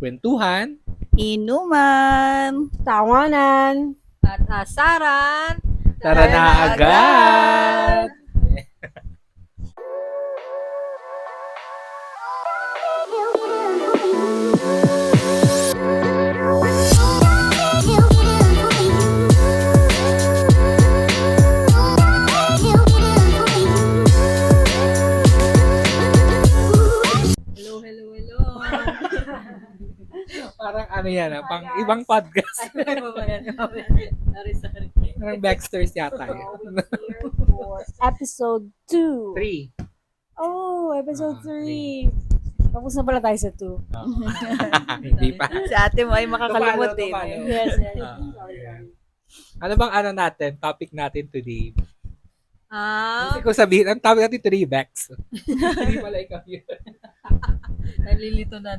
kwentuhan, Inuman. Tawanan. At asaran. tara na agad! Hello. Parang ano yan, pang ibang podcast. Sorry. Parang Baxter's yata yun. Here for episode 2. 3. Oh, episode Ah, 3. Tapos na pala tayo sa 2. Hindi pa. Si ate mo ay makakalimot Tupalo. Yes. Yeah. Ano bang natin, topic natin today? Kasi kung sabihin, ang topic natin today, Bax. Hindi pala ikaw yun. Nalilito na.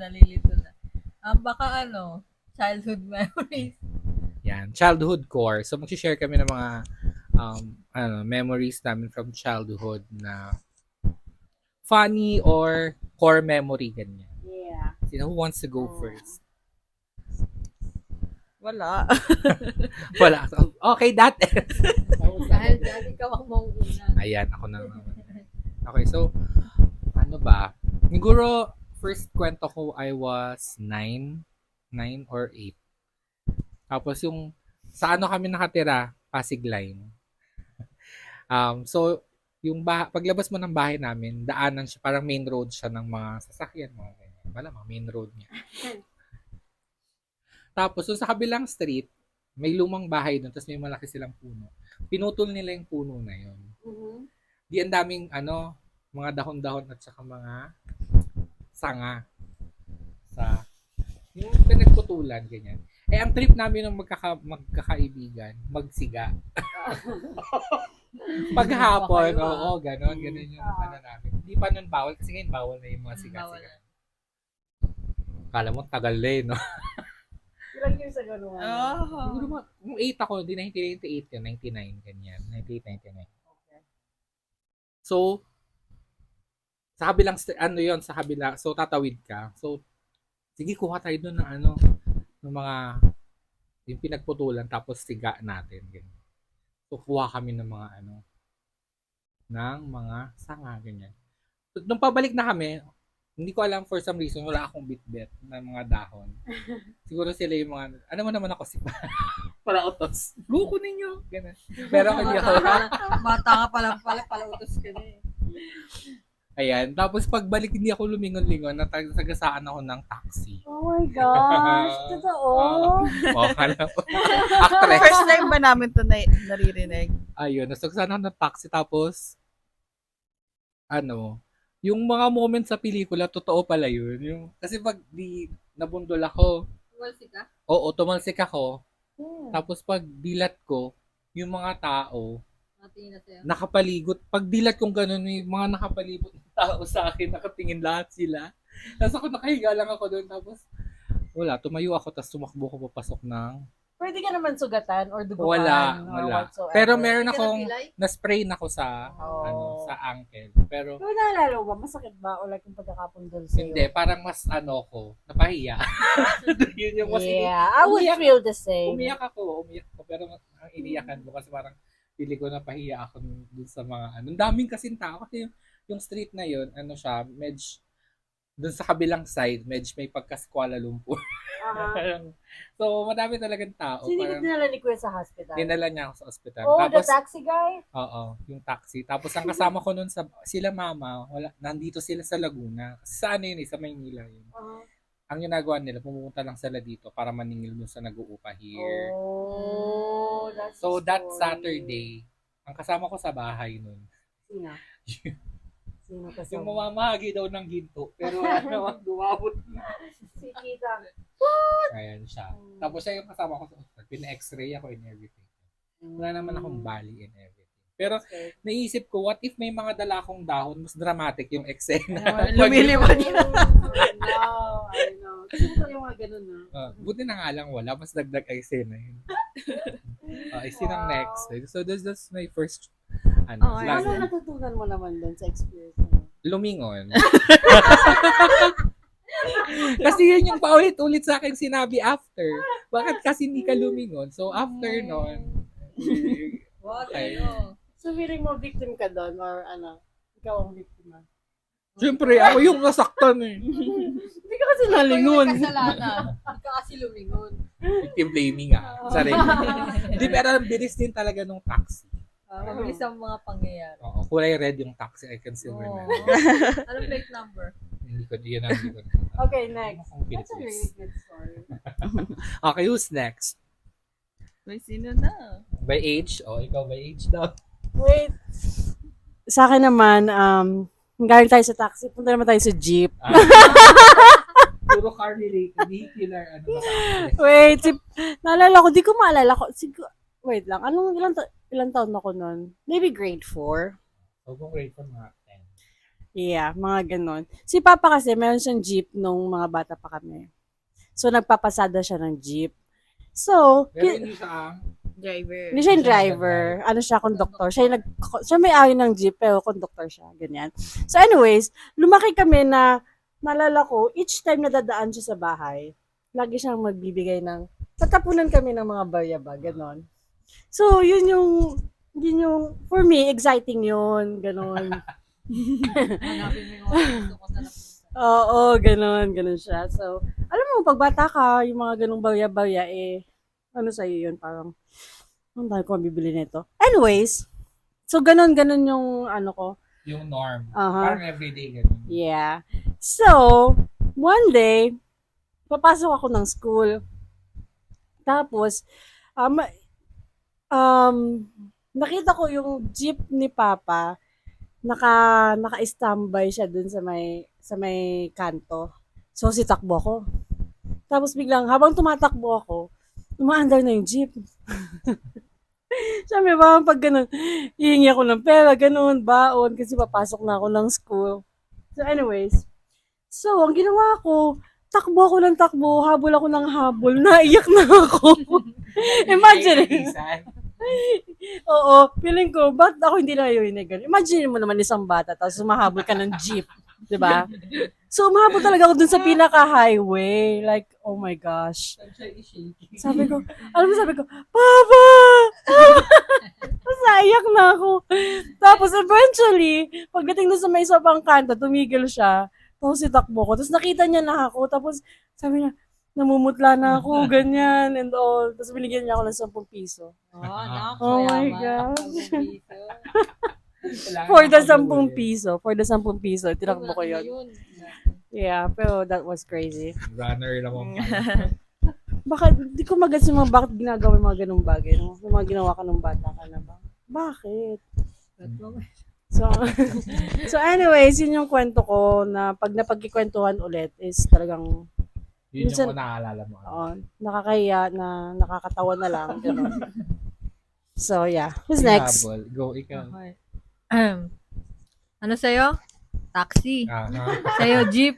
Baka childhood memories. Yan, childhood core. So, mag-share kami ng mga memories namin from childhood na funny or core memory, ganyan. Yeah. Sino who wants to go first? Wala. Wala. Okay, that Dahil ikaw ang mauuna. Ayan, ako na naman. Okay, so, ano ba? Siguro, first kwento ko, I was 9 or 8. Tapos yung, sa ano kami nakatira? Pasig Line. So, yung paglabas mo ng bahay namin, daanan siya, parang main road siya ng mga sasakyan, mga ganyan. Malamang main road niya. Tapos, sa kabilang street, may lumang bahay doon, tapos may malaki silang puno. Pinutol nila yung puno na yun. Di ang daming, mga dahon-dahon at saka mga sanga sa yung pinagputulan, ganyan. Eh, ang trip namin ng magkakaibigan, magsiga. Paghapon, oo, ganon yung namin. Hindi pa nun bawal, kasi ngayon bawal na yung mga siga-siga. Kala mo, tagal na no? Ilang years ago naman? Siguro yung 8 ako, di 1998 yun, 99, ganyan. 98, 99. Okay. So, sa kabilang, sa kabila, so tatawid ka. So, sige, kuha tayo doon ng ng mga, yung pinagputulan, tapos siga natin, ganyan. So, kuha kami ng mga, ng mga sanga, ganyan. So, nung pabalik na kami, hindi ko alam for some reason, wala akong bit-bit ng mga dahon. Siguro sila yung mga, mo naman ako si para utos. Buko ninyo. Ganun. Pero hindi ako. Bata ka pala utos ka na eh. Ayan. Tapos pagbalik, hindi ako lumingon-lingon. Natagasaan ako ng taxi. Oh my gosh. Totoo. Kala ko. Actress. First time ba namin ito naririnig? Ayun. Nasagasaan ako ng taxi. Tapos, yung mga moments sa pelikula, totoo pala yun. Kasi pag nabundol ako, Tumalsik ka? oo, tumalsik ako. Yeah. Tapos pag dilat ko, yung mga tao, Natingin na sa'yo. nakapaligot. Pag dilat kong ganun, yung mga nakapalibot ng tao sa akin, nakatingin lahat sila. Tapos ako nakahiga lang ako doon. Tapos, wala, tumayo ako, tapos tumakbo ko papasok ng... Pwede ka naman sugatan or duguan. Wala. whatsoever. Pero meron Hindi ka akong, napilay? na-spray na ako sa, Oh. sa ankle. Pero, Pero naalala mo ba? Masakit ba? O like yung pagkakapundol sa'yo? hindi, parang mas ko, napahiya. Yun yung mas Yeah, I would feel the same. umiyak ako, pero ang iniyakan ko kasi parang pili ko napahiya ako dun sa mga ang daming kasing tao kasi yung street na yun, dun sa kabilang side, may pagka-Kuala Lumpur. So, madami talagang tao. So, hindi ka dinala ni Kuya sa hospital? Dinala niya ako sa ospital. Oh, Tapos, the taxi guy? oo, yung taxi. Tapos, ang kasama ko nun sila mama, nandito sila sa Laguna. Kasi sa yun, sa Maynila yun. Ang ginagawa nila, pumunta lang sila dito para maningil dun sa nag-uupa here. Oh, that's So, the that story. Saturday, ang kasama ko sa bahay nun, Sino? Sino kasama? yung mamamahagi daw ng ginto, pero dumabot na. Si Kita. Ayan siya. Tapos siya yung kasama ko sa hospital. Pina-x-ray ako and everything. Wala naman akong bali and everything. Pero naisip ko, what if may mga dala akong dahon, mas dramatic yung eksena. Lumilipad. I know. Kasi ito yung mga ganun na. Buti na nga lang wala, mas dagdag eksena yun. Eksena next. So that's my first Ano natutunan mo naman doon sa experience mo? lumingon. Kasi yun yung paulit-ulit sa akin sinabi after. Bakit kasi hindi ka lumingon? So, after nun, What? Okay. Ano? So, feeling mo victim ka doon or ikaw ang biktima? syempre, ako yung nasaktan eh. Hindi ka kasi Ikaw yung nalingon. may kasalanan. Hindi ka kasi lumingon. Victim blaming sarili. Hindi, pero ang bilis din talaga nung taxi. Mabilis ang mga pangyayari. Oo, kulay red yung taxi. I can still Oo. remember. Anong plate number? Hindi ko, yun ang hindi ko. Okay, next. Ang That's a really Philippines. good story. Okay, who's next? May sino na? By age? Ikaw by age daw. Wait. Sa akin naman, galing tayo sa taxi, punta naman tayo sa jeep. Puro car related, vehicular, ano ba? Wait, naalala ko, di ko maalala ko. Wait lang, ilang taon ako nun? Maybe grade 4. So, kung grade from mga 10. Yeah, mga ganon. Si Papa kasi, meron siyang jeep nung mga bata pa kami. So, nagpapasada siya ng jeep. So, Pero hindi siya ang Driver. hindi siya yung driver. Ano siya, conductor. Siya may-ari ng jeep, pero conductor siya. Ganyan. So anyways, lumaki kami na, nalala ko, each time na dadaan siya sa bahay, lagi siyang magbibigay ng, tatapunan kami ng mga bayaba, ganon. So, yun yung, for me, exciting yun, ganon. Hanapin mo yung mga gusto ko sa lapitan. Oo, ganon siya. So, alam mo, pag bata ka, yung mga ganong baya-baya, ano sa'yo yun, parang, ang dahil ko mabibili nito. Anyways, so ganon yung ano ko. yung norm. Aha. Parang everyday ganun. Yeah. So, one day, papasok ako ng school. Tapos, nakita ko yung jeep ni Papa, naka-standby siya dun sa may kanto. So, sitakbo ako. Tapos biglang, habang tumatakbo ako, umaandar na yung jeep. Sabi ba, pag ganun, hihingi ako ng pera, ganun, baon, kasi papasok na ako ng school. So anyways, ang ginawa ko, takbo ako ng takbo, habol ako ng habol, naiyak na ako. Imagine. Oo, feeling ko, ba't ako hindi na yun na ganun? Imagine mo naman isang bata, tapos humahabol ka ng jeep. Diba? So, umahabol talaga ako dun sa pinaka-highway. Like, oh my gosh. Sabi ko, Papa! Tapos naiyak na ako. Tapos eventually, pagdating doon sa may isa pang kanto, tumigil siya. Tapos sitakbo ko. Tapos nakita niya na ako. Tapos sabi niya, namumutla na ako, ganyan, and all. Tapos binigyan niya ako ng 10 piso. Oh my God. For the 10 piso. Tinakbo ko yun. Yeah, pero that was crazy. Runner lang ako. Bakit, di ko magets yung bakit ginagawa yung mga ganung bagay. No? Yung mga ginawa ka nung bata ka na ba? Bakit? So anyways, yun yung kwento ko na pag napagkikwentuhan ulit is talagang Yun minsan, yung naalala mo. nakakahiya na nakakatawa na lang. Ganun. So yeah, who's next? Habol. Go, ikaw. Okay. Ano sa'yo? Taxi. Aha. Sa'yo, jeep.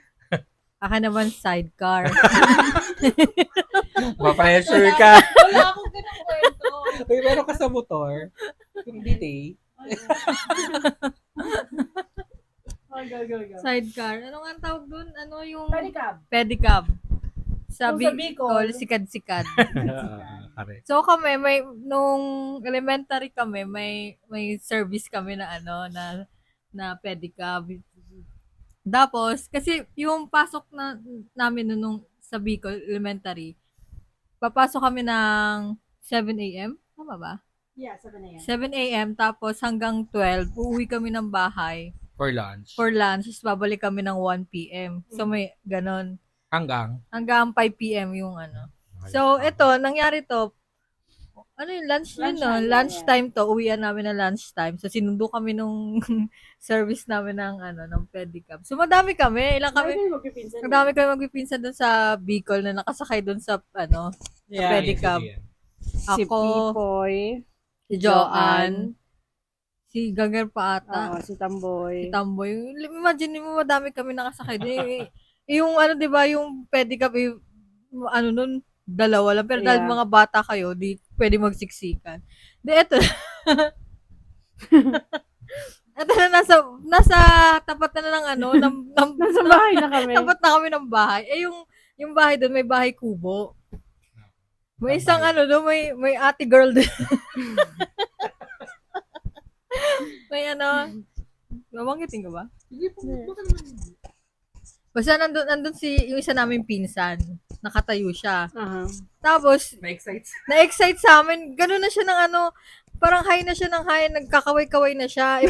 Akin naman, sidecar. Ma-pressure ka. Wala akong ganang kwento. Uy, meron ka sa motor. Yung delay. Sidecar. Ano nga ang tawag dun? Ano yung... Pedicab. Pedicab. Sa Sabi Bicol. ko, sikad-sikad. Kare. So kami, nung elementary kami, may service kami na na pedicab. Tapos, kasi yung pasok namin nung sa Bicol Elementary, papasok kami ng 7 a.m. Tama ba? Yeah, 7 a.m. 7 a.m. Tapos hanggang 12, uuwi kami ng bahay For lunch. for lunch. Tapos babalik kami ng 1 p.m. So may ganon. Hanggang. Hanggang 5 p.m. yung ano. So, ito, nangyari to, ano yung lunch yun, no? Lunchtime, Lunchtime to, uwian namin na lunchtime. So, sinundo kami nung service namin ng pedicab. So, madami kami. Madami kami magpipinsan doon sa Bicol na nakasakay doon sa, pedicab. Si Ako, Pipoy, si Joanne, si Ganger pa ata, si Tamboy. si Tamboy. Imagine mo, madami kami nakasakay doon. Yung di ba, yung pedicab, nun, dalawa lang. Pero dahil Yeah. mga bata kayo, di pwede magsiksikan. Di, eto. At nasa tapat na ng ano, Nasa bahay na kami. tapat na kami ng bahay. Yung bahay doon, may bahay kubo. May isang Tambay. ano doon, may ate girl doon. may ano, mamanggitin ko ba? Sige po, baka naman. Basta nandun yung isa namin pinsan. Nakatayo siya. Aha. Tapos, Na-excite. na-excite sa amin. Ganun na siya ng ano, parang high na siya ng high, nagkakaway-kaway na siya.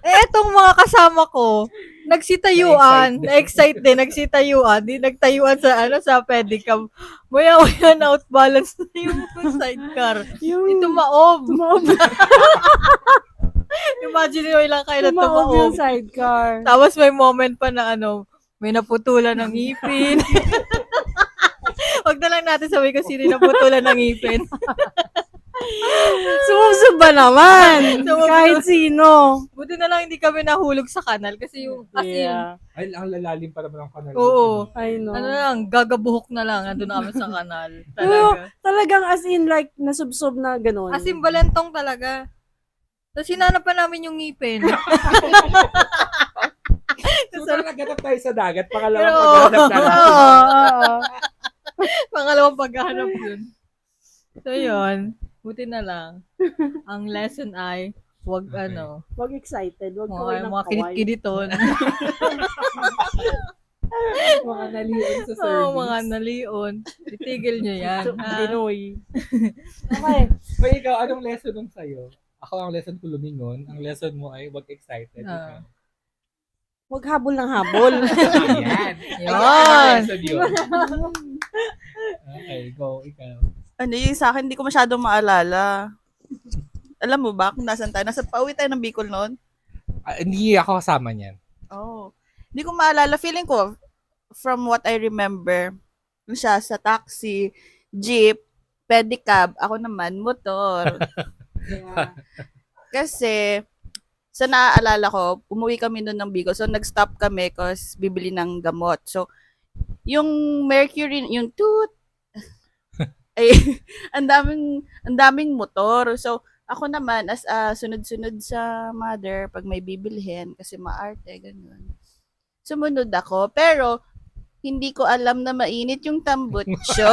Etong mga kasama ko, nagsitayuan, na-excite din, nagsitayuan, di nagtayuan sa pedicab. Maya-maya na outbalance na yung sidecar. Ito maob. Tumaob. Imagine nyo ilang kayo na Tumaob yung tumaob. sidecar. Tapos may moment pa na ano, may naputulan ng ngipin. Wag na lang natin sabihin kung sino yung naputulan ng ngipin. Sumubsob ba naman? Sumubsob. Kahit sino. Buti na lang hindi kami nahulog sa kanal kasi yung, as in, Yeah. Ay, ang lalalim pa naman ang kanal. oo. I know. Ano lang, gagabuhok na lang, andun na kami sa kanal. Pero, Talaga. talagang as in like, nasubsob na gano'n. As in, balentong talaga. Tapos hinanap pa namin yung ngipin. So, naghanap tayo sa dagat, pangalawang Pero, paghanap na lang. Oo. Pangalawang paghahanap yun. So, yun. Buti na lang. Ang lesson ay, wag Okay. ano, Wag excited. Wag kaway ng mga kaway. kinit-kiniton. Mga nalian sa service. Oo, mga nalion. Itigil nyo yan. ha? Pinoy. Okay. So, ikaw, anong lesson nung sa'yo? Ako, ang lesson ko lumingon. Ang lesson mo ay wag excited. Ah. Wag habol ng habol. Ayan. Yun. Ang lesson yun. Okay, go, ikaw. Ano yung sa akin, hindi ko masyadong maalala. Alam mo ba kung nasan tayo? Nasa pauwi tayo ng Bicol noon? Hindi ako kasama niyan. Oh. Hindi ko maalala. Feeling ko, from what I remember, yung siya sa taxi, jeep, pedicab, ako naman, motor. Kasi, sa naaalala ko, umuwi kami noon ng Bicol. So, nag-stop kami kasi bibili ng gamot. So, yung mercury, yung toot, ay, ang daming motor. So, ako naman, as sunod-sunod sa mother, pag may bibilhin, kasi maarte, ganun. Sumunod ako. Pero, hindi ko alam na mainit yung tambutso.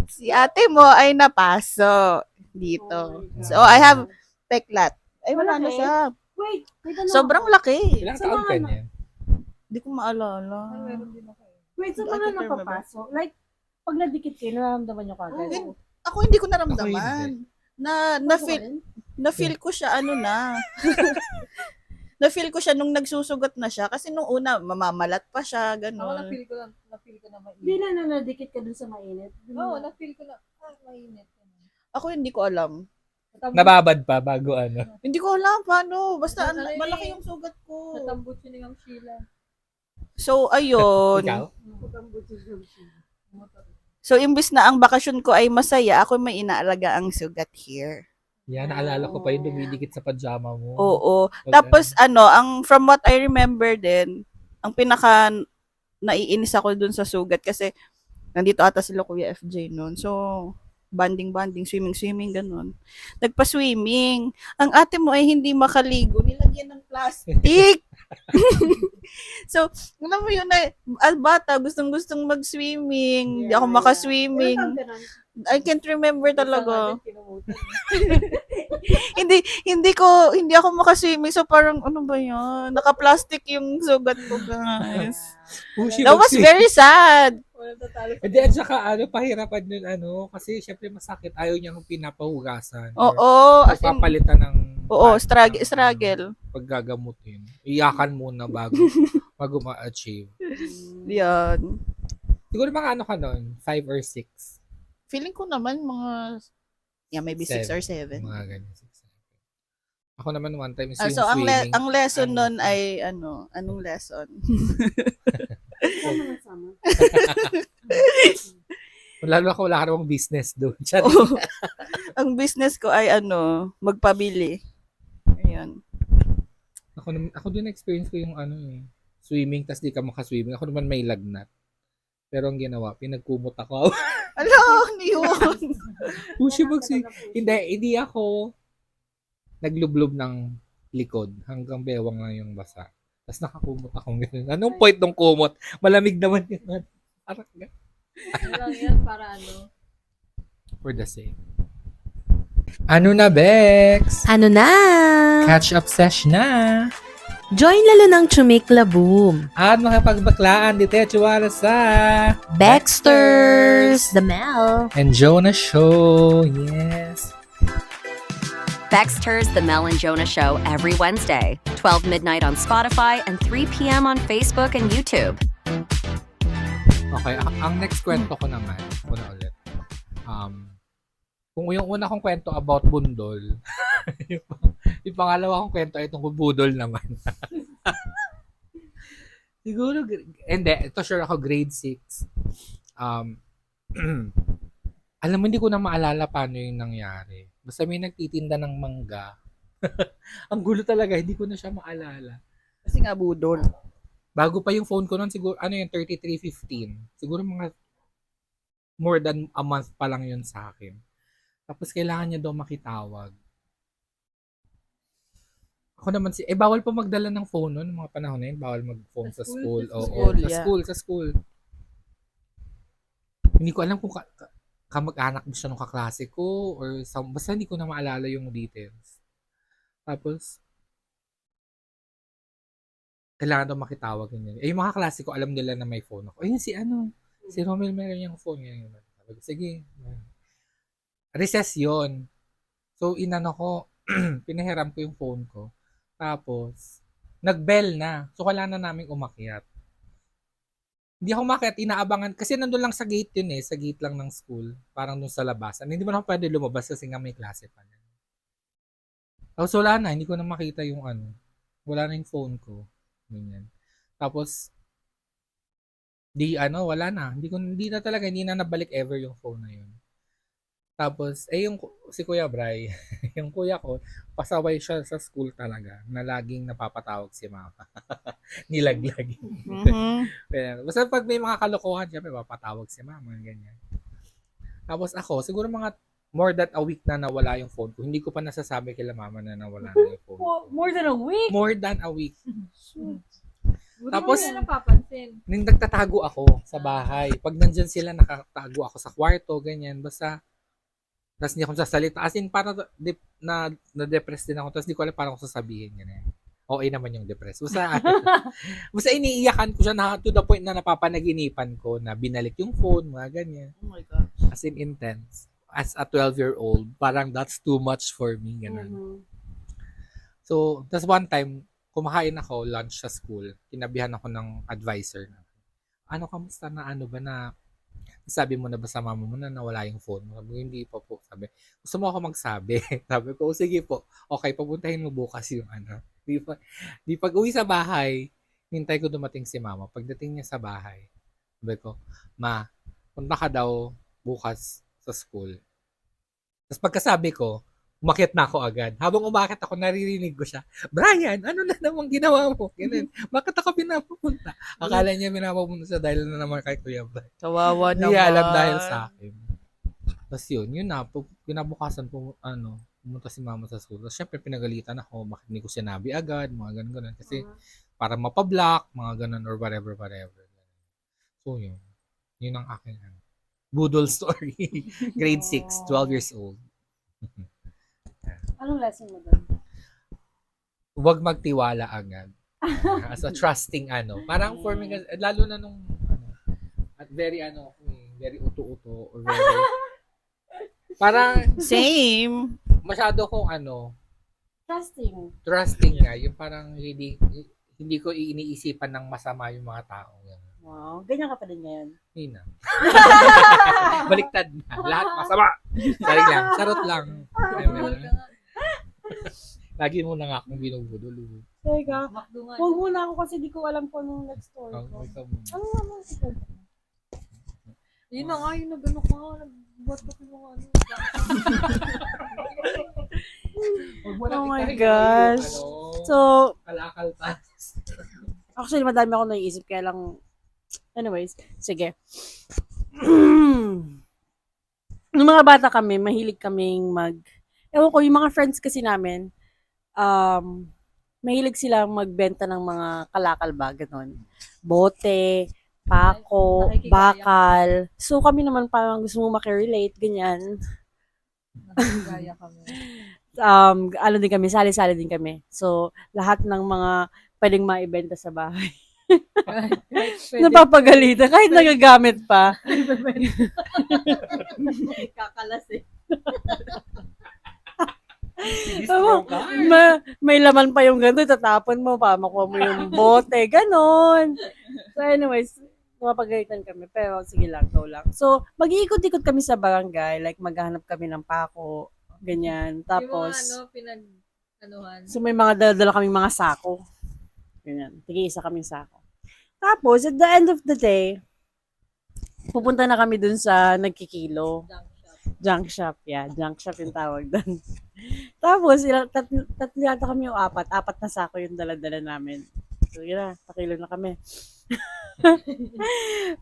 Si ate mo ay napaso dito. So, I have peklat. Ay, wala na Malaki? siya. Wait, may tanong Sobrang ako. laki. Ilang Sa taon mga ka niyan? Hindi ko maalala. Wait, sa I mga can't remember. napapasok, like, pag nadikit kayo, nararamdaman nyo kagad. Oh, Ako hindi ko Ako naramdaman. Na-feel ko siya, ano na. Na-feel ko siya nung nagsusugat na siya. Kasi nung una, mamamalat pa siya, Ako gano'n. na-feel ko na Hindi mainit. na nadikit ka dun sa mainit. Oo, na-feel ko na, mainit. Ako hindi ko alam. Nababad pa bago ano. Hindi ko alam paano. Basta Ano eh, malaki yung sugat ko. Natambot yun yung Sheila. So, ayun. Ikaw? So, imbis na ang bakasyon ko ay masaya, ako may inaalaga ang sugat here. Yan, naalala ko pa yung dumidikit sa pajama mo. Oo. Pag- Tapos, from what I remember din, ang pinaka naiinis ako dun sa sugat kasi nandito ata sila Kuya FJ noon. So, banding, swimming, ganun. Nagpa-swimming. Ang ate mo ay hindi makaligo. Nilagyan ng plastic. So, alam mo yun na, bata, gustong-gustong mag-swimming. Hindi ako makaswimming. I can't remember talaga. Hindi ako makaswimming. So, parang, ano ba yun? Naka-plastic yung sugat ko, guys. Pushi, That was magsi- very sad. Hindi, at saka pahirapan yun, kasi syempre masakit. Ayaw niyang pinapahugasan. Oo. Or As in, papalitan ng oo, struggle. paggagamutin. Iyakan muna bago ma-achieve. Yan. Siguro mga ano ka nun? 5 or 6? Feeling ko naman maybe 6 or 7. Mga ganyan. 6, 7. Ako naman one time is yung So, swimming. ang lesson Ano? nun ay, anong lesson? Sama na sama. Lalo ako, wala ka namang business doon. Chat. Ang business ko ay, magpabili. Ayan. Ako din experience ko yung swimming, tas di ka makaswimming. Ako naman may lagnat. Pero ang ginawa, pinagkumot ako. Ala, ano yun? Pushi hindi ako naglublob ng likod. Hanggang bewang lang yung basa. Tapos nakakumot akong ganun. Anong point ng kumot? Malamig naman yun. Parang Ano lang yan para ano. for the sake. Ano na, Bex? Ano na? Catch up sesh na. Join lalo ng Chumikla Boom. At makapagbaklaan dito at sa Baxters, The Mel. and Jonah Show. Yes. Baxter's The Mel and Jonah Show every Wednesday, 12 midnight on Spotify and 3 p.m. on Facebook and YouTube. Okay, ang next kwento ko naman, ko na ulit. Kung yung una kong kwento about bundol, yung pangalawa kong kwento ay tungkol budol naman. Siguro, hindi, ito sure ako, grade 6. Alam mo, hindi ko na maalala paano yung nangyari. Basta may nagtitinda ng mangga. Ang gulo talaga, hindi ko na siya maalala. Kasi nga budol. Bago pa yung phone ko noon, siguro, ano yung 3315. Siguro mga more than a month pa lang yun sa akin. Tapos kailangan niya daw makitawag. Ako naman bawal pa magdala ng phone noon, mga panahon na yun. Bawal mag-phone sa school. Oo, sa school. Hindi ko alam kung kamag-anak mo siya nung kaklase ko or basta hindi ko na maalala yung details. Tapos, kailangan daw makitawag yun. Yung mga klase ko, alam nila na may phone ako. Ayun, si Romel meron yung phone. Yan. Sabi ko, sige. Recess yun. So, inano ko, pinahiram ko yung phone ko. Tapos, nag-bell na. So, kailangan na namin umakyat. Hindi ako umakyat, inaabangan. Kasi nandun lang sa gate yun Sa gate lang ng school. Parang dun sa labasan. Hindi mo na pwede lumabas kasi nga may klase pa. Tapos, wala na. Hindi ko na makita yung wala na yung phone ko. Ganyan. Tapos, wala na. Hindi na nabalik ever yung phone na yun. Tapos, si Kuya Bray, yung kuya ko, pasaway siya sa school talaga, na laging napapatawag si mama. Nilaglag. Pero, basta pag may mga kalokohan, syempre, papatawag si mama, ganyan. Tapos ako, siguro mga more than a week na nawala yung phone ko. Hindi ko pa nasasabi kila mama na nawala na yung phone ko. More than a week. More than a week. Tapos, Tapos, hindi napapansin. nung nagtatago ako sa bahay. Pag nandyan sila, nakatago ako sa kwarto, ganyan. Basta, tapos hindi ako sasalita. As in, parang na-depress din ako. Tapos hindi ko alam parang ako sasabihin. Ganyan. Okay naman yung depress. Basta iniiyakan ko siya to the point na napapanaginipan ko na binalik yung phone, mga ganyan. Oh my God. As in, intense. As a 12-year-old, parang that's too much for me. Ganun. So, tas one time, kumakain ako, lunch sa school. Kinabihan ako ng advisor. Kamusta na, ba na, sabi mo na ba sa mama mo na nawala yung phone mo? Sabi ko, hindi pa po. Sabi, gusto mo ako magsabi? Sabi ko, sige po. Okay, papuntahin mo bukas yung Di pag uwi sa bahay, hintay ko dumating si mama. Pagdating niya sa bahay, sabi ko, ma, punta ka daw bukas sa school. Tapos pagkasabi ko, umakyat na ako agad. Habang umakyat ako, naririnig ko siya, Brian, ano na namang ginawa mo? Ganun. Bakit ako pinapupunta? Akala niya pinapupunta siya dahil na naman kay Kuya Brian. Kawawa naman. Hindi alam dahil sa akin. Tapos yun na. Kinabukasan po, pumunta si mama sa school. Tapos syempre pinagalitan ako, bakit hindi ko sinabi agad, mga ganun. Kasi para mapablock, mga ganun or whatever. So yun. Yun ang aking budol story. Grade 6, 12 years old. Anong lesson mo doon? Huwag magtiwala agad. As a trusting Parang for me, lalo na nung at very very uto-uto or very parang Same. masyado kong Trusting. nga. Yung parang hindi ko iniisipan ng masama yung mga tao. Wow, ganyan ka pa din ngayon. Hindi na. Baliktad na. Lahat masama. Sorry lang. Charot lang. Lagi mo na nga akong binubudol. Teka, Makdo nga. huwag muna ako kasi di ko alam kung anong next story ko. Ikaw muna. Ano naman ito? Yun na nga, yung nag-ano ka, nagbuhat ka ng mga Huwag mo na Oh my itahin gosh. yung, So, kalakal pa. actually, madami ako naiisip. Kaya lang, anyways, sige. Nung mga bata kami, mahilig kaming ewan ko, yung mga friends kasi namin, mahilig silang magbenta ng mga kalakal ba, ganon. Bote, pako, Nakikigaya. bakal. So kami naman parang gusto mo makirelate, ganyan. Nakikigaya kami. Ano din kami, sali-sali din kami. So, lahat ng mga pwedeng maibenta sa bahay. Pwede. Napapagalitan, kahit nagagamit pa. Kakalas eh. Oo, may laman pa yung ganito, tatapon mo pa, makuha mo yung bote, ganon. So anyways, mapagalitan kami, pero sige lang, go lang. So, mag-iikot-ikot kami sa barangay, like maghahanap kami ng pako, ganyan. Tapos, Yung mga anuhan. so may mga dala-dala kaming mga sako. Ganyan, tig-isa kaming sako. Tapos, at the end of the day, pupunta na kami dun sa nagkikilo. Junk shop, yeah. Junk shop yung tawag doon. Tapos, tatlo yata kami yung apat na sako yung dala-dala namin. So, yun na, pakilo na kami.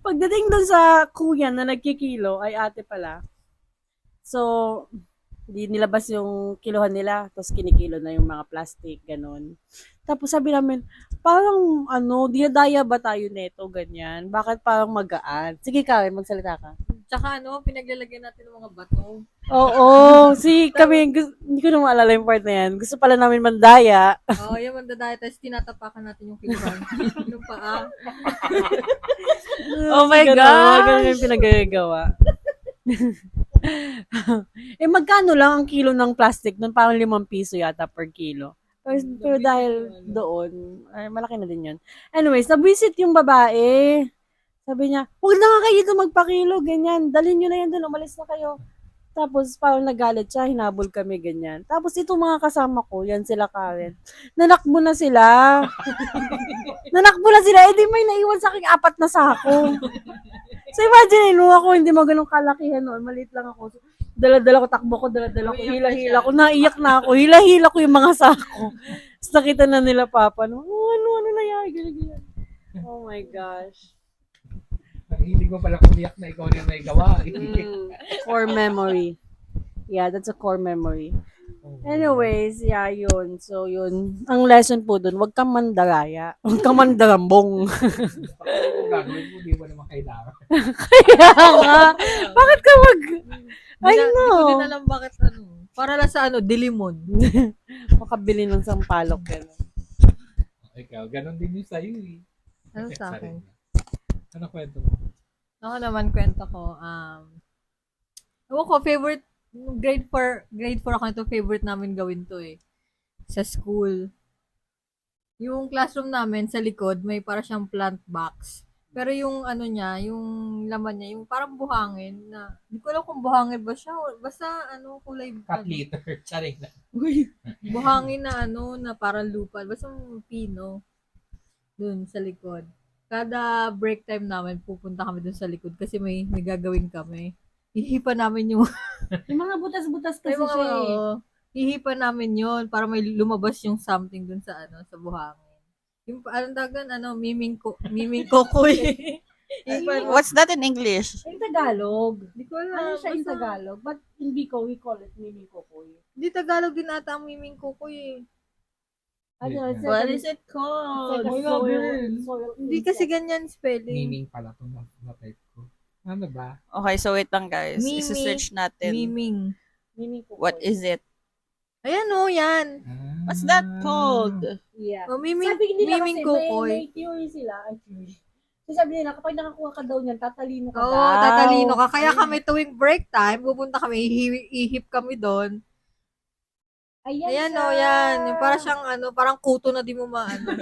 Pagdating doon sa kuya na nagkikilo, ay ate pala. So, di nilabas yung kilohan nila, tapos kinikilo na yung mga plastic, ganun. Tapos sabi namin, parang dinadaya ba tayo neto, ganyan? Bakit parang magaan? Sige Karen, magsalita ka. Tsaka pinaglalagyan natin ng mga bato. Oo, kami, hindi ko na maalala yung part na yan. Gusto pala namin mandaya. Oo, yung mandadaya, tapos tinatapakan natin yung kiluhan. Yung paa. Oh my gosh! Ganun yung pinagagawa. Magkano lang ang kilo ng plastic nun? Parang 5 piso yata per kilo. Pero dahil doon, ay, malaki na din yun. Anyways, nabisit yung babae. Sabi niya, huwag na nga kayo dito magpakilo, ganyan. Dalhin nyo na yan doon, umalis na kayo. Tapos parang nagalit siya, hinabol kami, ganyan. Tapos itong mga kasama ko, yan sila Karen. Nanakbo na sila. Eh di may naiwan sa aking 4 na sako. So imagine, ako, hindi mo ganun kalakihan noon. Maliit lang ako. So, dala-dala ko, takbo ko, dala-dala ko, hila-hila ko. Naiyak na ako. Hila-hila ko yung mga sako. Tapos nakita na nila papa. Ano nangyari? Ganyan. Oh my gosh. Hindi ko pala kumiyak na ikaw na may gawa. Core memory. Yeah, that's a core memory. Anyways, yeah, yun. So, yun. Ang lesson po dun, huwag kang mandaraya. Huwag kang mandarambong. Kung gagawin mo, di mo naman kailangan. Kaya nga. Bakit ka I Hindi ko know. din alam bakit Para lang sa dilimon. Makabili ng sampalok. Gano'n. Ikaw, ganun din yung sa'yo eh. Ano sa Sorry. akin? Ano kwento mo? Ako naman, kwento ko, ewan ko, favorite, grade 4 ako ito, favorite namin gawin to eh. Sa school. Yung classroom namin, sa likod, may para siyang plant box. Pero yung niya, yung laman niya, yung parang buhangin na, hindi ko alam kung buhangin ba siya, basta kulay, Cut liter. Charing na. buhangin na na parang lupa, basta pino. Dun sa likod. Kada break time namin, pupunta kami dun sa likod kasi may gagawin kami. Hihipa namin yung Yung mga butas-butas kasi may mga, siya eh. hihipa namin yon para may lumabas yung something dun sa sa buhangin. Yung anong tagan, miming kokoy. Hihipan mo. What's that in English? In Tagalog. Hindi ko alam. Ano siya in basta- Tagalog? But in Bicol, we call it mimi kokoy. Hindi Tagalog din ata ang miming kokoy eh. Ano, it's What like is it it's called? like a soil Hindi kasi ganyan spelling. Meaning pala ito na type ko. Ano ba? Okay, so wait lang guys. Mimi. Isi-search natin. Miming. Mimi kokoy. What is it? Ayan yan. What's that called? Yeah. Oh, miming, Sabi nila miming kasi kokoy. may theory sila. So sabi nila, kapag nakakuha ka daw niyan, tatalino ka Oo, daw. tatalino ka. Kaya kami tuwing break time, pupunta kami, ihip kami doon. Ayan siya. yan. Yung para siyang parang kuto na di mo maano.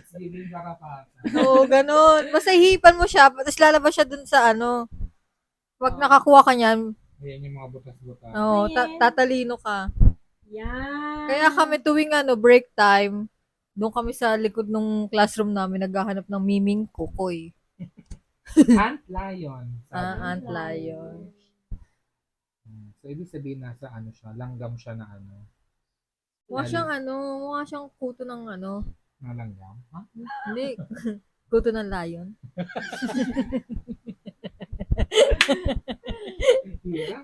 Siling karapatan. Oo, ganun. Basta ihipan mo siya, tapos lalabas siya dun sa Pag nakakuha ka niyan, Ayan yung mga butas-butas. Ayan. tatalino ka. Yan. Kaya kami tuwing break time, doon kami sa likod ng classroom namin, naghahanap ng miming kukoy. Ant lion. Ant lion. So, ibig sabihin nasa siya, langgam siya na Mukha siyang kuto ng na langgam. Ha? hindi, kuto ng lion. Hirap.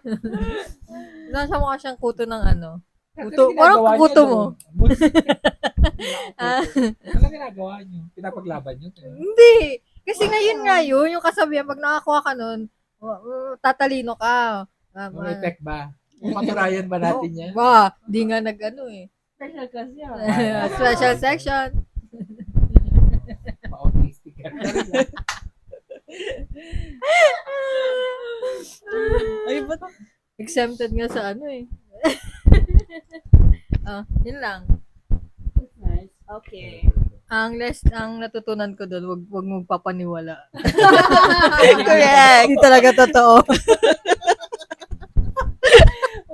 Mukha siyang kuto ng Kuto, Ano ginagawa parang niya kuto doon? mo. Ah, Ano ginagawa nyo? Pinapaglaban nyo? hindi. Kasi ngayon nga yun, yung kasabihan, pag nakakuha ka nun, tatalino ka. May effect ba? Maturayan ba natin yan? Ba, di nga nag-ano eh. Special kasi Special section. Pa-autistic ka. Ay, ba't? Exempted nga sa ano eh. Yun lang. Nice. Okay. Ang natutunan ko doon, wag mong papaniwala. Correct. Hindi talaga totoo.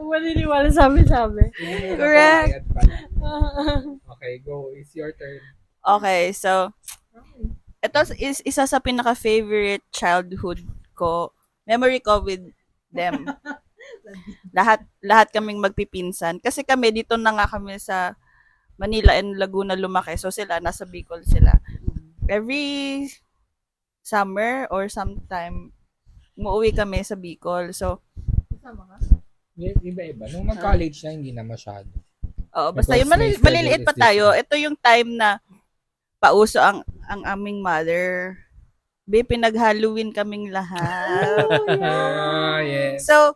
Maniniwala sabi. Correct. Okay, go. It's your turn. Okay, so, ito is isa sa pinaka-favorite childhood ko, memory ko with them. Lahat kaming magpipinsan. Kasi kami, dito na nga kami sa Manila and Laguna lumaki. So sila, nasa Bicol sila. Every summer or sometime, umuwi kami sa Bicol. So, Kasama ka? Iba-iba. Nung nag-college na, hindi na masyado. oo, basta Because yun, my maliliit pa schedule is tayo. Ito yung time na pauso ang aming mother. Pinag-Halloween kaming lahat. Yes. So,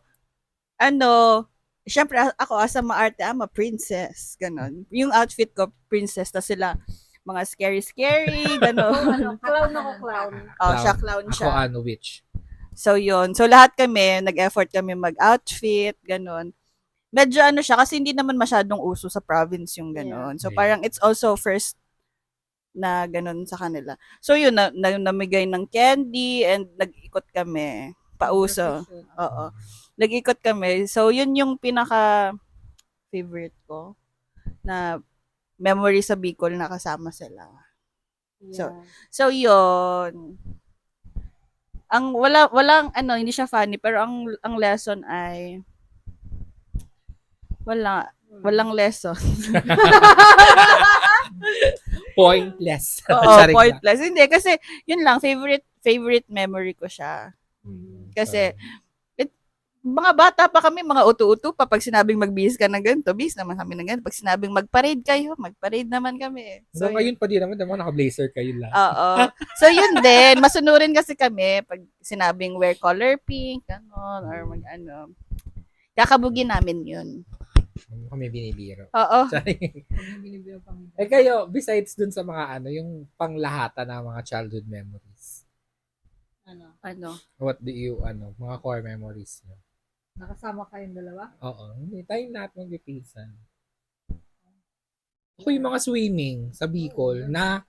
syempre ako as a maarte, I'm a princess. Ganon. Yung outfit ko, princess. Tas sila, mga scary, ganon. Clown ako, clown. Oh, siya, clown Ako, siya. witch. So, yun. So, lahat kami, nag-effort kami mag-outfit, ganon. Medyo siya, kasi hindi naman masyadong uso sa province yung ganon. So, Yeah. parang it's also first na ganon sa kanila. So, yun, namigay ng candy and nag-ikot kami. Pauso. Oo. Nag-ikot kami. So, yun yung pinaka-favorite ko na memory sa Bicol na kasama sila. So, yun. Ang walang hindi siya funny, pero ang lesson ay walang lesson. Pointless. Oo, Charing lang. pointless. Hindi, kasi yun lang, favorite memory ko siya. Kasi, mga bata pa kami, mga utu-utu pa, pag sinabing magbihis ka ng ganito, bihis naman kami ng ganito. Pag sinabing magparade kayo, magparade naman kami. So, ngayon pa din naman, naka-blazer kayo lang. Oo. So, yun din. Masunurin kasi kami pag sinabing wear color pink, gano'n, or kakabugin namin yun. Kami binibiro. Oo. Charing. Eh kayo, besides dun sa mga yung panglahatan ng mga childhood memories, what do you, mga core memories nyo? Nakasama kayong dalawa? Oo, hindi tayong lahat magpipinsan. Ako yung mga swimming sa Bicol na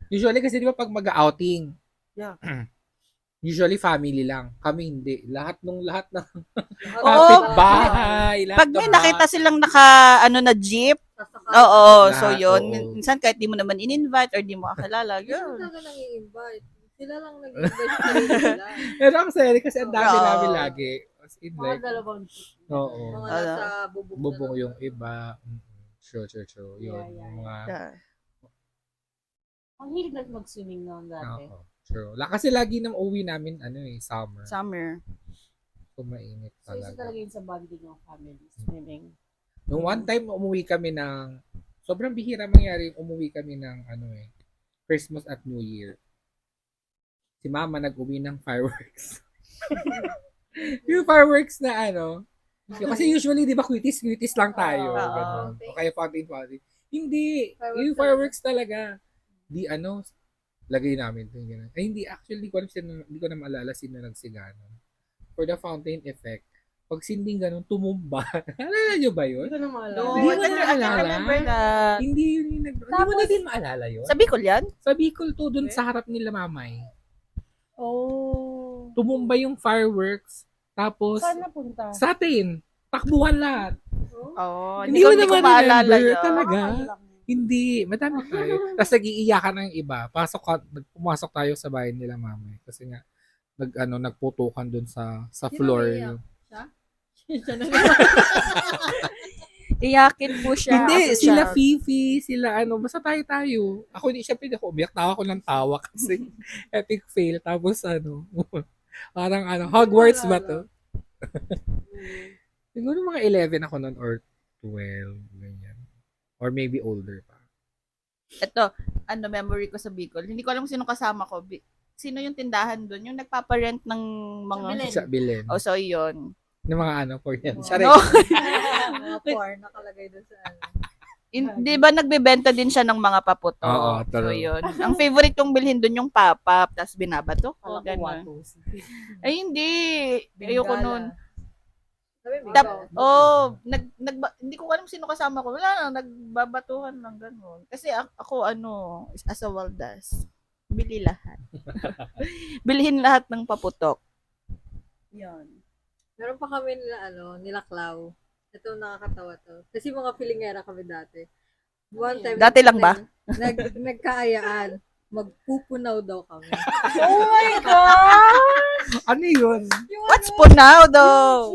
usually kasi di ba pag mag-outing, Yeah. usually family lang. Kami hindi. Lahat ng Oo. bahay. Pag may nakita silang na jeep, oo. So, Lahat, yun. oo. Minsan kahit di mo naman in-invite or di mo kakilala, Hindi yun. talaga nang i-invite. Sila lang nag-invite sa nila. Pero ang seri kasi ang dami Oo. namin lagi. As in Mga like, dalawang oo. Mga nasa bubong. Bubong yung iba. True. Yun. Yeah. Yung mga, Yeah. Ang hilig na mag-swimming noon dati. oo. True. Kasi lagi nang uwi namin, summer. Summer. So, mainit So, isa talaga. talaga yun sa bonding ng family, swimming. Nung one time, umuwi kami ng, sobrang bihira mangyari, umuwi kami ng, Christmas at New Year. Si Mama nag-uwi ng fireworks. Yung fireworks na kasi usually, di ba, kwitis lang tayo. Oo. Ganun. O kaya fountain. Hindi. Fireworks Yung fireworks talaga. Di lagay namin ito. Hindi, actually, hindi ko na maalala sino nagsigano. For the fountain effect, pag sinding ganun, tumumba. Alala nyo ba yun? Hindi ko na maalala. No, Hindi I mo can't na alala? remember that. Hindi yun yung hindi mo na din maalala yun? Sa Bicol yan? Sa Bicol to, dun sa harap nila Mamay. Oh. Tumumba yung fireworks. Tapos, Saan napunta? sa atin, takbuhan lahat. Oo. Hindi mo ko naman maalala remember yun. talaga. Hindi, madami tayo. Tapos nag-iiyakan ng iba. Pumasok tayo sa bahay nila Mamay. Kasi nga, nagputukan dun sa Sino floor. umiiyak? Siya na Iyakin po siya. Hindi, as a sila child. Fifi, sila basta tayo. Ako hindi, syempre ako umiyak, tawa ko ng tawa kasi epic fail. Tapos parang Hogwarts ba to? Siguro mga 11 ako noon or 12, ganyan. Or maybe older pa. Ito, memory ko sa Bicol. Hindi ko alam sino kasama ko. Sino yung tindahan doon? Yung nagpaparent ng mga... Sa bilin. Oh, so yun. Ng mga ano, Korean. Oh. Sorry. No. Mga porn nakalagay doon sa ano. Di ba nagbebenta din siya ng mga paputok? Oo, so true. yun. Ang favorite kong bilhin doon yung pop-up, tapos binabato ko. Kala ko Ganun. watos. Ay, hindi. Ayoko nun. Sabi, Hindi ko alam sino kasama ko. Wala lang, nagbabatuhan lang gano'n. Kasi ako, as a waldas, bili lahat. Bilhin lahat ng paputok. Yan. Meron pa kami nila Clau. Ito nakakatawa to. Kasi mga pilingera kami dati. One time, Dati lang ba? Nagkaayaan. Magpupunaw daw kami. Oh my God! Ano yun? What's punaw daw?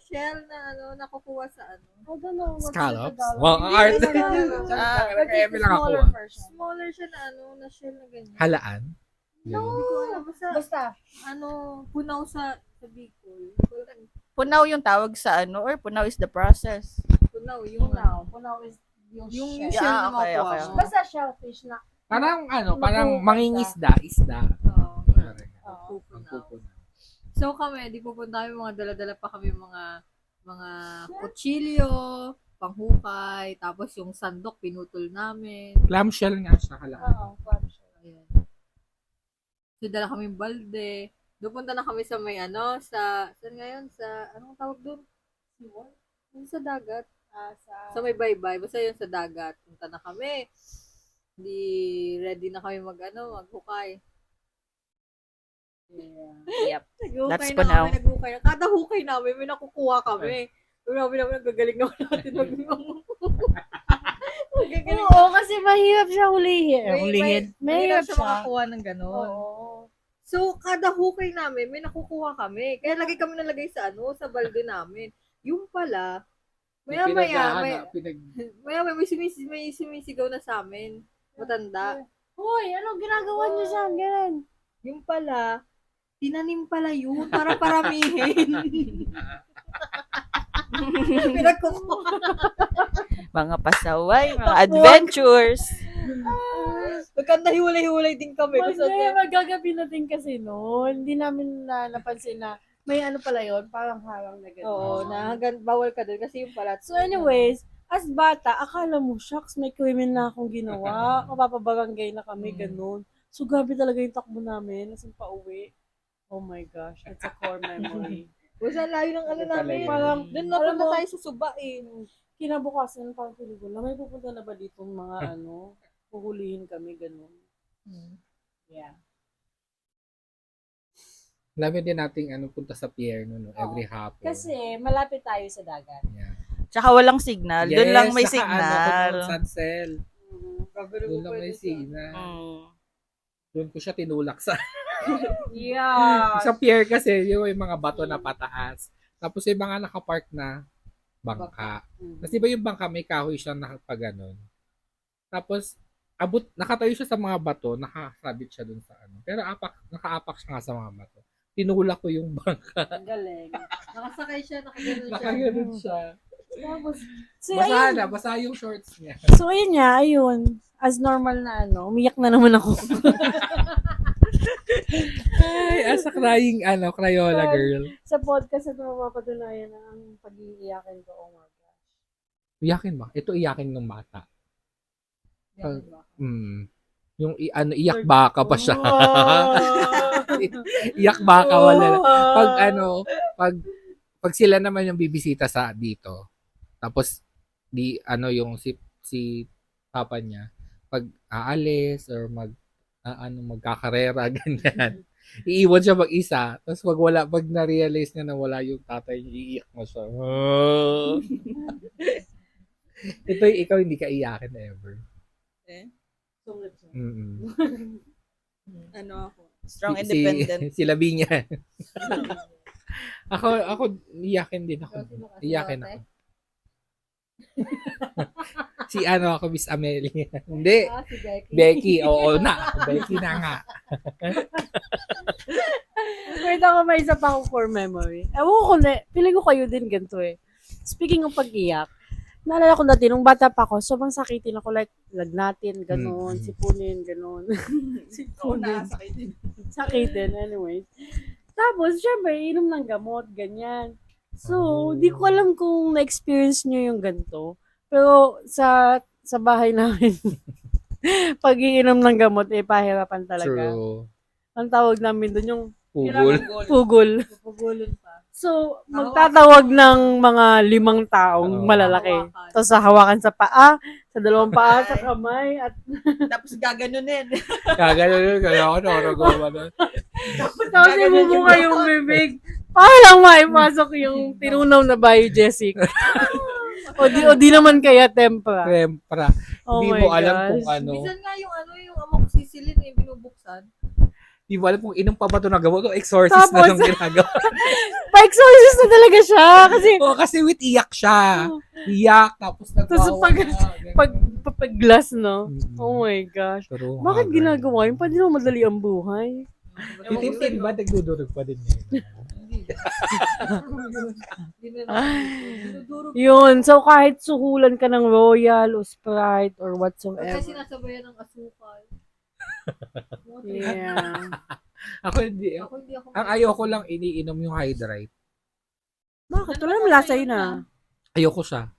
Shell na nakukuha sa ano. I don't know. what's Scallops? the Tagalog? Wow, ang art. Like, Kaya lang ako. smaller version. Smaller siya na shell na ganyan. Halaan? Hindi ko alam. Basta, Punaw sa Bicol. Punaw yung tawag sa or punaw is the process. Punaw, yung punaw is yung yung shell. shell na okay, makuha okay. mo. Basta shellfish na. Parang mangingisda, isda. Oo. Oo. Pupunaw. So kami, di pupunta kami mga dala-dala pa kami mga kutsilyo, panghukay, tapos yung sandok pinutol namin. Clamshell nga siya, halaan. Oo, crab shell. Ayan. So dala kami balde. Doon na kami sa may saan ngayon? Sa, anong tawag doon? Yung sa dagat. Sa may baybay. Basta yun sa dagat. Punta na kami. Di ready na kami maghukay. Yep. Naghukay That's na punaw. kami, naghukay na. Kada hukay namin, may nakukuha kami. Sabi namin, nagagaling naman natin. Magagaling. Oo, kasi mahirap siya hulihin. Mahirap Mahirap siya siya. makakuha ng gano'n. So, kada hukay namin, may nakukuha kami. Kaya lagi kami nalagay sa sa balde namin. Yung pala, maya-maya, may sumisigaw na sa amin. Matanda. Hoy, anong ginagawa niyo sa ganun? Yung pala, tinanim pala yun para paramihin. Pinagkukuha. Mga pasaway, mga adventures. Magkanda-hiwalay-hiwalay din kami. Magagabi na din kasi noon. Hindi namin napansin na may pala yun, parang harang na gano'n. Oo, bawal ka doon kasi yung pala. So anyways, as bata, akala mo, shucks, may krimen na akong ginawa. Kapapabarangay na kami, ganun. So grabe talaga yung takbo namin, as in pauwi. Oh my gosh, that's a core memory. Basta layo ng namin. Parang, Doon na alam mo, tayo sa suba kinabukasan, parang pelikula, may pupunta na ba ditong mga puhulihin kami, ganun. Yeah. Dami din nating punta sa pier every hapon. Kasi malapit tayo sa dagat. Yeah. Tsaka walang signal. Doon lang may signal. Sansel. Doon lang may signal. Doon ko siya tinulak sa Yeah. sa pier kasi yung mga bato na pataas. Tapos yung mga nakapark na bangka. Kasi ba yung bangka may kahoy siya nakapaganon. Tapos nakatayo siya sa mga bato, nakasabit siya dun sa Pero nakaapak siya nga sa mga bato. Tinulak ko yung bangka. Galing. Nakasakay siya, nakaganon siya. Nakaganon siya. Tapos, so, Basa ayun. na, basa yung shorts niya. So, ayun nga, ayun. As normal na umiyak na naman ako. Ay, as a crying, Crayola girl. Sa podcast na mapapatunayan na ang pag-iiyakin ko. Oh my gosh. Iyakin ba? Ito iyakin ng bata. Yan ba? Yung iyak baka pa siya. Wow. Iyak baka wala. Pag sila naman yung bibisita sa dito. Tapos yung si papa niya pag aalis or magkakarera ganyan. Iiwan siya mag-isa. Tapos pag na-realize niya na wala yung tatay niya, iiyak mo siya. Ito ikaw hindi ka iyakin ever. Ako. Strong independent. Si Labi niya. ako iyakin din ako. Iyakin ako. Si ako, Miss Amelia. Hindi. Si Becky. Becky, oo na. Becky na nga. Wait ako, may isa pa akong core memory. Ewan ko na, feeling ko kayo din ganito eh. Speaking of pag-iyak, naalala ko dati, nung bata pa ako, sobrang sakitin ako, like, lagnatin, gano'n, Mm. sipunin, gano'n. sipunin. Sakitin, anyways. Tapos, syempre, inom ng gamot, ganyan. So, di ko alam kung na-experience nyo yung ganito. Pero, sa bahay namin, pag iinom ng gamot, pahirapan talaga. True. Ang tawag namin doon yung Pugol. pugol. Pupugulin pa. So, magtatawag ng mga 5 taong Oo. malalaki. Hawakan. Tapos hawakan sa paa, sa 2 paa, sa kamay, at Tapos gaganunin. Kagano kaya ako nakakagawa na. tapos ibubuka yung bibig. Para lang maipasok yung tinunaw na biogesic. o di naman kaya tempra. Tempra. Oh Hindi my mo alam gosh. kung ano. Minsan nga yung amoxicillin binubuksan. Hindi mo alam kung inom pa ba ito nagawa ko. Exorcist Tapos- na lang ginagawa. Pa-exorcist na talaga siya. Kasi Oo, kasi with iyak siya. Iyak, tapos Tapos nagwawa pag- na. pag-glass, no? Mm. Oh my gosh. Pero, Bakit haggard. ginagawa yun? Pwede naman madali ang buhay. Yung Tintin ba, nagdudurog pa din niya. Dinudurog. Yun. So, kahit suhulan ka ng Royal o Sprite or whatsoever. Kasi sinasabayan ng asukal. Yeah. Ako hindi. Ako hindi ako. Ang ayoko lang iniinom yung Hydrate. Bakit? Wala naman lasa yun ah. Ayoko siya.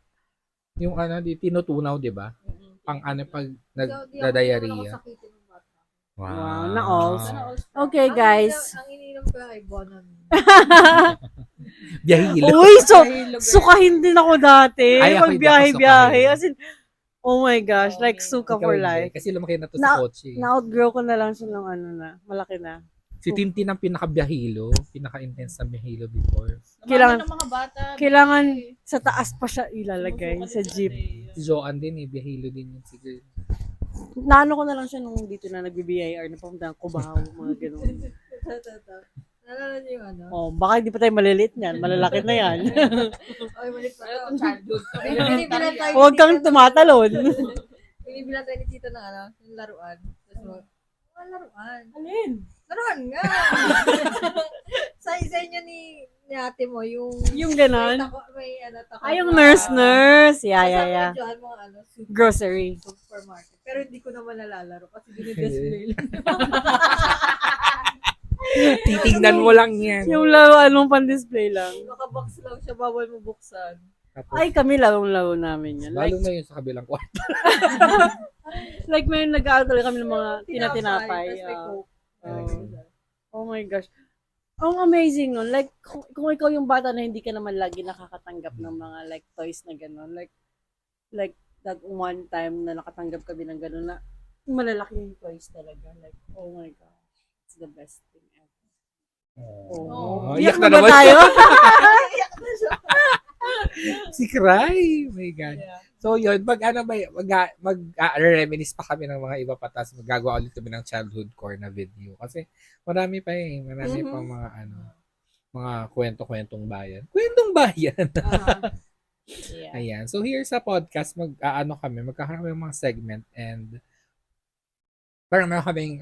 Yung tinutunaw, di ba? Pang pag nagda-diarrhea. Wow, na-alls. Okay, guys. Ang iniinom ko ay Bonan. Biyahilo. Uy, sukahin din ako dati. Ay, ako Pag hindi ako biyahe-biyahe. sukahin. As in, oh my gosh, like suka Ikaw for hindi. life. Kasi lumaki na to Na- sa kotse. Na-outgrow ko na lang siya ng malaki na. Si Tintin ang pinaka-biyahilo. Pinaka-intense na biyahilo before. Kailangan- ng mga bata. Kailangan sa taas pa siya ilalagay sa jeep. Si Joanne din biyahilo din yun. Sige. Naano ko na lang siya nung dito na nag-BIR na pumunta ng Cubao, mga ganun. Nalala niyo yung ano? Oh, baka hindi pa tayo maliliit niyan. Malalaki na yan. Ay, malit pa ito. Childhood. Binibilan tayo. Huwag kang tumatalon. Binibilan tayo ni Tita ng yung laruan. Tapos laruan. Alin? Laruan nga. sa inyo ni ate mo, yung Yung ganon. may tako. Ay, yung nurse. Yeah, yeah, yeah. Sa mga Grocery. supermarket. Pero hindi ko naman nalalaro kasi dinidisplay lang. Titignan mo lang yan. Yung laruan mong pan-display lang. Nakabox lang siya, bawal mo buksan. Tapos, Ay, kami larong-laro namin yan. lalo na yun sa kabilang kwarto. Like may nag-aaral talaga kami ng mga tinatinapay. Tapos may Coke. Oh my gosh. Ang amazing nun. Like, kung ikaw yung bata na hindi ka naman lagi nakakatanggap ng mga like toys na gano'n. Like that one time na nakatanggap kami ng gano'n na malalaki yung toys talaga. Like, oh my gosh. It's the best thing ever. Oh, Iyak iyak na na ba naman. tayo? Si Cry. Oh my God. So yun, mag-reminisce pa kami ng mga iba pa, tapos magagawa ulit kami ng childhood core na video. Kasi marami pa marami pa mga mga kwento-kwentong bayan. Kwentong bayan! Yeah. Ayan. So here sa podcast, magkakaroon kami ng mga segment and parang meron kaming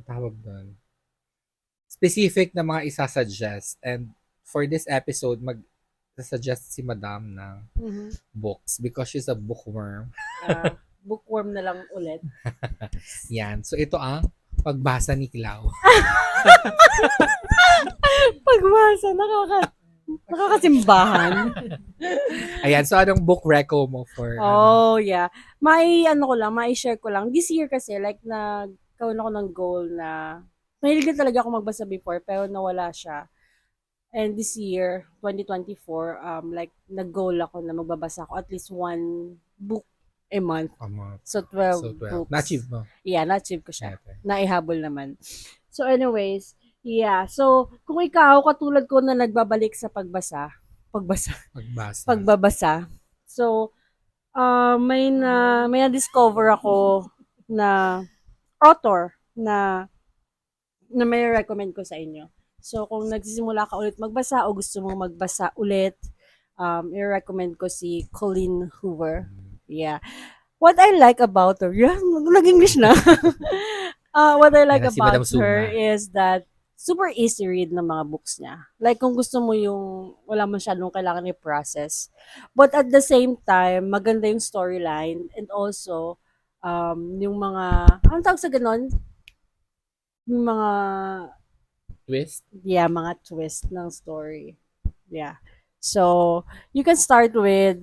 tawag doon, specific na mga isa-suggest. And for this episode, suggest si Madam ng Mhm. books because she's a bookworm. Bookworm na lang ulit. Yan. So ito ang pagbasa ni Clau. Pagbasa, nakakasimbahan. Ayan. So anong book reco mo for Oh, yeah. Mai-share ko lang. This year kasi, like, nagkaroon ako ng goal na, mahilig na talaga ako magbasa before, pero nawala siya. And this year, 2024, like, nag-goal ako na magbabasa ako at least one book a month. So, 12 So 12. books. Na-achieve mo. Yeah, na-achieve ko siya. Okay. Naihabol naman. So, anyways, yeah. So, kung ikaw, katulad ko na nagbabalik sa Pagbasa. pagbabasa. So, may na-discover ako na author na may recommend ko sa inyo. So, kung nagsisimula ka ulit magbasa o gusto mong magbasa ulit, i-recommend ko si Colleen Hoover. Yeah. What I like about her, yeah, nag-English na. What I like Ayan, si about Madam Suma. her is that super easy read ng mga books niya. Like, kung gusto mo yung wala masyadong kailangan i-process. But at the same time, maganda yung storyline and also, yung mga, anong tawag sa ganon? Yung mga, Twist? yeah, mga twist ng story. Yeah. So, you can start with,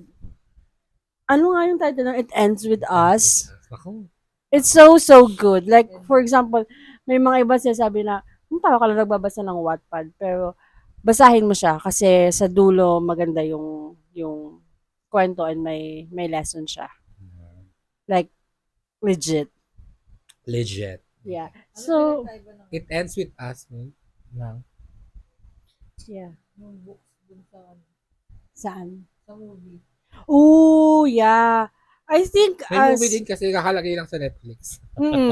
ano nga yung title na It Ends With Us? Ako. It's so, so good. Like, for example, may mga iba sinasabi na, parang ka lang nagbabasa ng Wattpad, pero basahin mo siya kasi sa dulo maganda yung kwento and may lesson siya. Like, legit. Legit. Yeah. Ano So, pinagkaiba ng It ends with us, no? yeah. ng books dun Saan? sa movie? Oh, yeah. I think May as, movie din kasi kakalagay lang sa Netflix.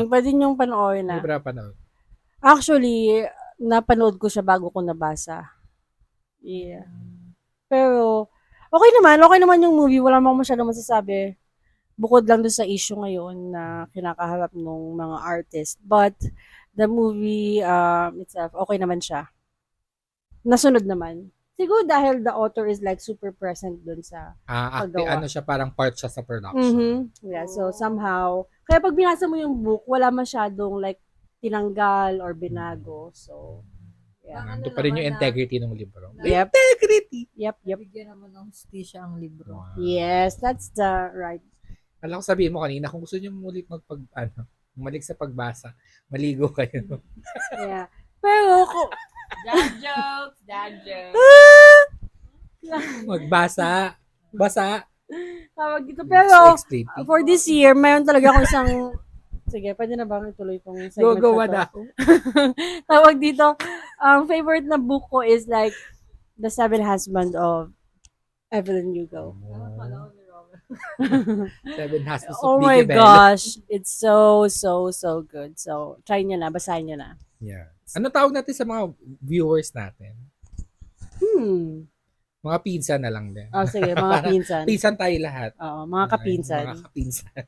pwede niyong panoorin Hindi na. ba napanood? Actually, napanood ko siya bago ko nabasa. Yeah. Pero, okay naman yung movie. Wala mo masyadong masasabi. Bukod lang doon sa issue ngayon na kinakaharap ng mga artist. But, the movie itself, okay naman siya. Nasunod naman. Siguro dahil the author is like super present doon sa paggawa. Ano siya, parang part siya sa production. Mhm. Yeah, so somehow, kaya pag binasa mo yung book, wala masyadong like tinanggal or binago. So, yeah. Ano Ito pa rin naman yung na- integrity ng libro. Yep. Integrity! Yep. Bigyan naman ng hustisya ang libro. Wow. Yes, that's the right. Alam ko sabihin mo kanina, kung gusto niyo muli bumalik sa pagbasa, maligo kayo. Yeah. Pero, Dad jokes! Dad jokes! Magbasa. Basa. tawag dito. So Pero, exciting. for this year, mayroon talaga akong isang, sige, pwede na ba ituloy itong segment Gagawa na na. to? Tawag dito, ang favorite na book ko is like, The Seven Husbands of Evelyn Hugo. Seven Husbands of Oh my Vicky Bell. gosh. It's so, so, so good. So, try nyo na. Basahin nyo na. Yeah. Ano tawag natin sa mga viewers natin? Mga pinsan na lang din. Oh, sige. Mga pinsan. Pinsan tayo lahat. Oo, mga kapinsan. Mga kapinsan.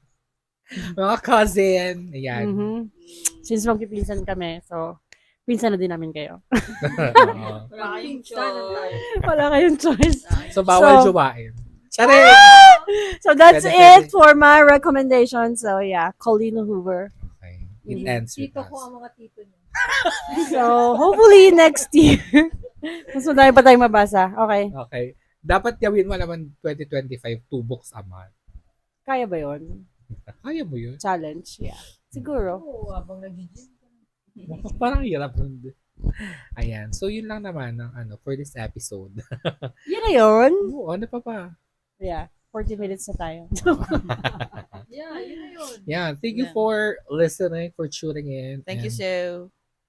Mga cousin. Ayan. Mhm. Since magpipinsan kami, so, pinsan na din namin kayo. Oo. Wala kayong choice. Wala kayong choice. So, bawal So- jowain. Charing! So, that's Pwede, it for my recommendation. So, yeah. Colleen Hoover. Okay. It ends with Tito us. ko ang mga tito niya. So, hopefully next year. Mas madami pa tayong mabasa. Okay. Okay. Dapat gawin mo naman 2025, 2 books a month. Kaya ba yun? Kaya mo yun? Challenge? Yeah. Siguro. Oo, habang nag-gym. Parang hirap nun. Ayan. So, yun lang naman ang for this episode. Yun na yun. Oo, ano pa ba? Yeah. 40 minutes na tayo. Yeah, yun na yun. Yeah, thank you Yeah. for listening, for tuning in. Thank you, and Sue.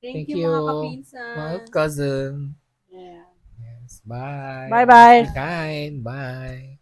Thank Thank you, mga you, kapinsan. mga cousin. Yeah. Yes, bye. Bye-bye. Be kind. Bye.